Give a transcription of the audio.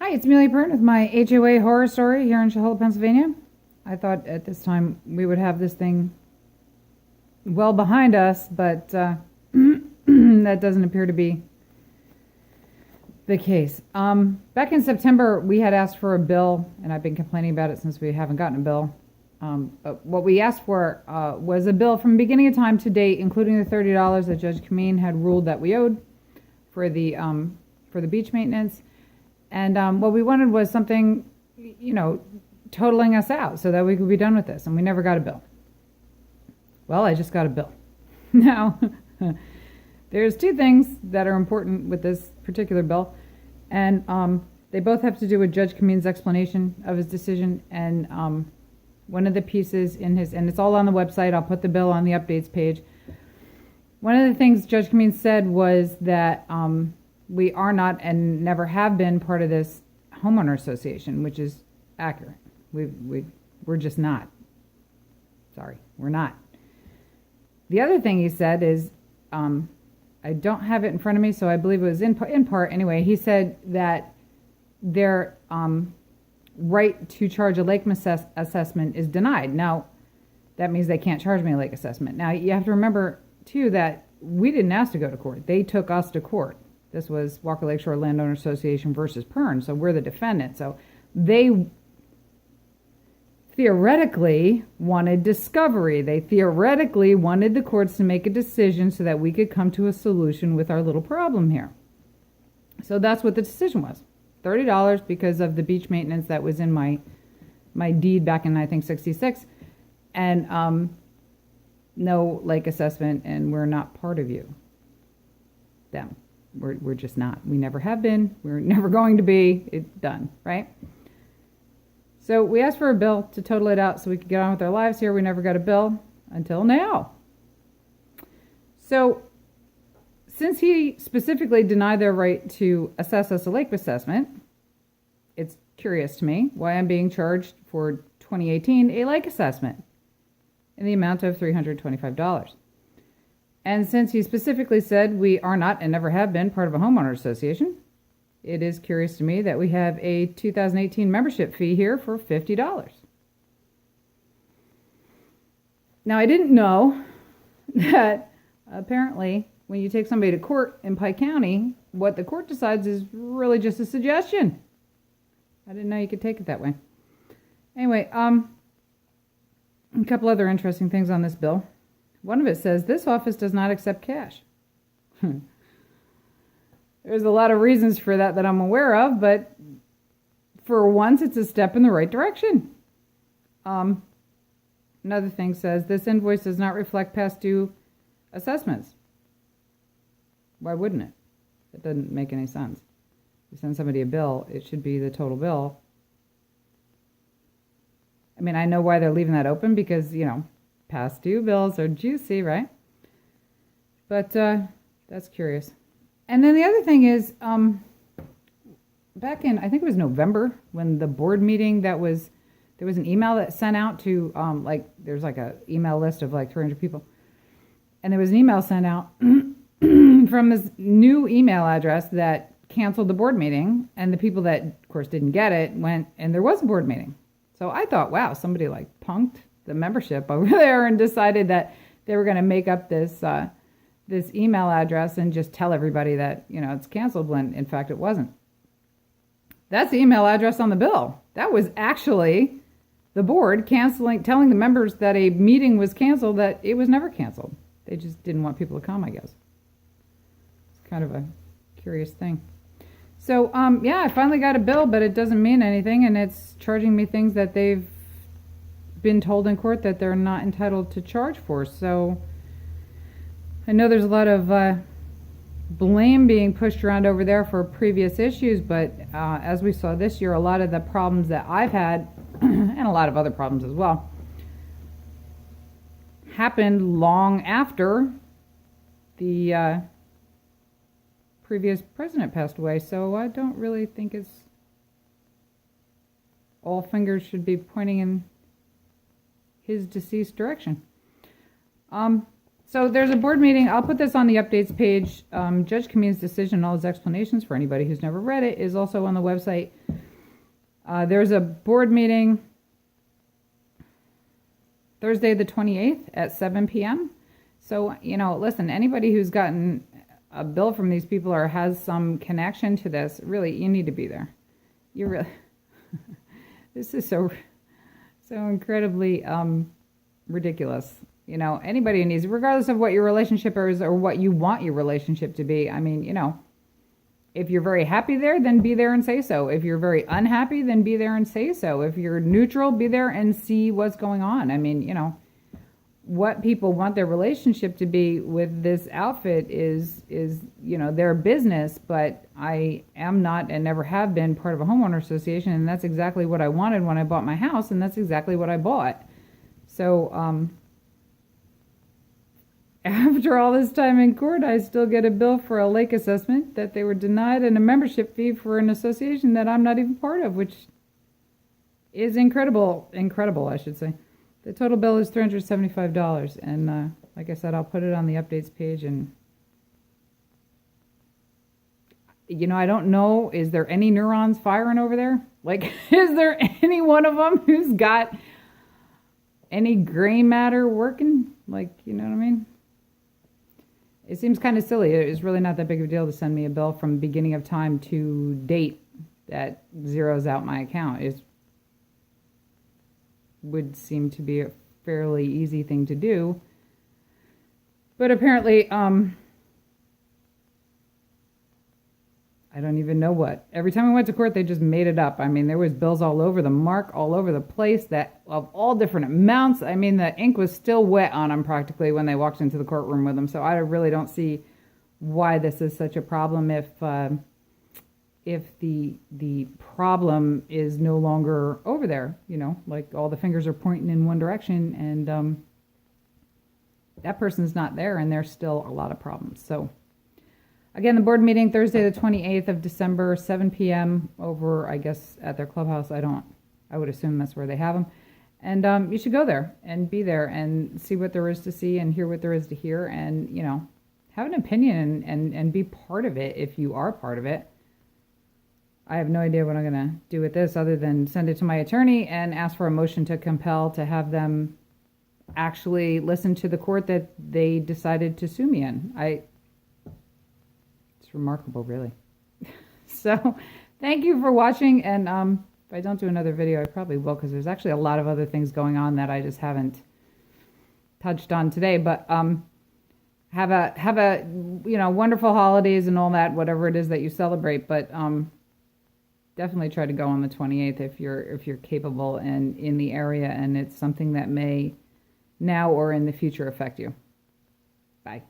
Hi, it's Amelia Pern with my HOA horror story here in Shohola, Pennsylvania. I thought at this time we would have this thing well behind us, but that doesn't appear to be the case. Back in September, we had asked for a bill, and I've been complaining about it since we haven't gotten a bill. But what we asked for was a bill from beginning of time to date, including the $30 that Judge Commune had ruled that we owed for the beach maintenance. And what we wanted was something, totaling us out so that we could be done with this. And we never got a bill. Well, I just got a bill. Now, there's two things that are important with this particular bill. And they both have to do with Judge Commune's explanation of his decision. And one of the pieces in his, and it's all on the website, I'll put the bill on the updates page. One of the things Judge Commune said was that we are not and never have been part of this homeowner association, which is accurate. We're just not. Sorry, we're not. The other thing he said is, I don't have it in front of me, so I believe it was in part anyway. He said that their right to charge a lake assessment is denied. Now, that means they can't charge me a lake assessment. Now, you have to remember, too, that we didn't ask to go to court. They took us to court. This was Walker Lakeshore Landowner Association versus Pern, so we're the defendant. So they theoretically wanted discovery. They theoretically wanted the courts to make a decision so that we could come to a solution with our little problem here. So that's what the decision was. $30 because of the beach maintenance that was in my deed back in, I think, 66. And no lake assessment, and we're not part of you. Them. We're just not. We never have been. We're never going to be. It's done, right? So we asked for a bill to total it out so we could get on with our lives here. We never got a bill until now. So since he specifically denied their right to assess us a lake assessment, it's curious to me why I'm being charged for 2018 a lake assessment in the amount of $325. And since he specifically said we are not and never have been part of a homeowner association, it is curious to me that we have a 2018 membership fee here for $50. Now, I didn't know that apparently when you take somebody to court in Pike County, what the court decides is really just a suggestion. I didn't know you could take it that way. Anyway, a couple other interesting things on this bill. One of it says, this office does not accept cash. There's a lot of reasons for that I'm aware of, but for once, it's a step in the right direction. Another thing says, this invoice does not reflect past due assessments. Why wouldn't it? It doesn't make any sense. You send somebody a bill, it should be the total bill. I mean, I know why they're leaving that open because, past due bills are juicy, right? But that's curious. And then the other thing is, back in, I think it was November, when the board meeting there was an email that sent out to, there's like a email list of like 300 people. And there was an email sent out from this new email address that canceled the board meeting. And the people that, of course, didn't get it went, and there was a board meeting. So I thought, wow, somebody punked the membership over there and decided that they were going to make up this this email address and just tell everybody that, it's canceled when, in fact, it wasn't. That's the email address on the bill. That was actually the board telling the members that a meeting was canceled, that it was never canceled. They just didn't want people to come, I guess. It's kind of a curious thing. So, I finally got a bill, but it doesn't mean anything, and it's charging me things that they've been told in court that they're not entitled to charge for. So I know there's a lot of blame being pushed around over there for previous issues, but as we saw this year, a lot of the problems that I've had, and a lot of other problems as well, happened long after the previous president passed away. So I don't really think it's all fingers should be pointing in his deceased direction. So there's a board meeting. I'll put this on the updates page. Judge Commune's decision and all his explanations for anybody who's never read it is also on the website. There's a board meeting Thursday the 28th at 7 p.m. So, listen, anybody who's gotten a bill from these people or has some connection to this, really, you need to be there. You really, this is so incredibly ridiculous. Anybody who needs, regardless of what your relationship is or what you want your relationship to be. I mean, if you're very happy there, then be there and say so. If you're very unhappy, then be there and say so. If you're neutral, be there and see what's going on. I mean, what people want their relationship to be with this outfit is their business, but I am not and never have been part of a homeowner association, and that's exactly what I wanted when I bought my house, and that's exactly what I bought. So, after all this time in court, I still get a bill for a lake assessment that they were denied and a membership fee for an association that I'm not even part of, which is incredible, I should say. The total bill is $375, and like I said, I'll put it on the updates page. And I don't know, is there any neurons firing over there? Like, is there any one of them who's got any gray matter working? Like, you know what I mean? It seems kind of silly. It's really not that big of a deal to send me a bill from beginning of time to date that zeroes out my account. It would seem to be a fairly easy thing to do. But apparently, I don't even know what. Every time I went to court, they just made it up. I mean, there was bills all over the mark, all over the place, that of all different amounts. I mean, the ink was still wet on them practically when they walked into the courtroom with them. So I really don't see why this is such a problem if the problem is no longer over there. Like all the fingers are pointing in one direction, and that person's not there, and there's still a lot of problems. So. Again, the board meeting Thursday the 28th of December, 7 p.m. over, I guess, at their clubhouse. I would assume that's where they have them. And you should go there and be there and see what there is to see and hear what there is to hear, and, have an opinion and be part of it if you are part of it. I have no idea what I'm going to do with this other than send it to my attorney and ask for a motion to compel to have them actually listen to the court that they decided to sue me in. Remarkable, really. So thank you for watching, and if I don't do another video, I probably will, because there's actually a lot of other things going on that I just haven't touched on today. But have a wonderful holidays and all that, whatever it is that you celebrate. But definitely try to go on the 28th if you're capable and in the area, and it's something that may now or in the future affect you. Bye.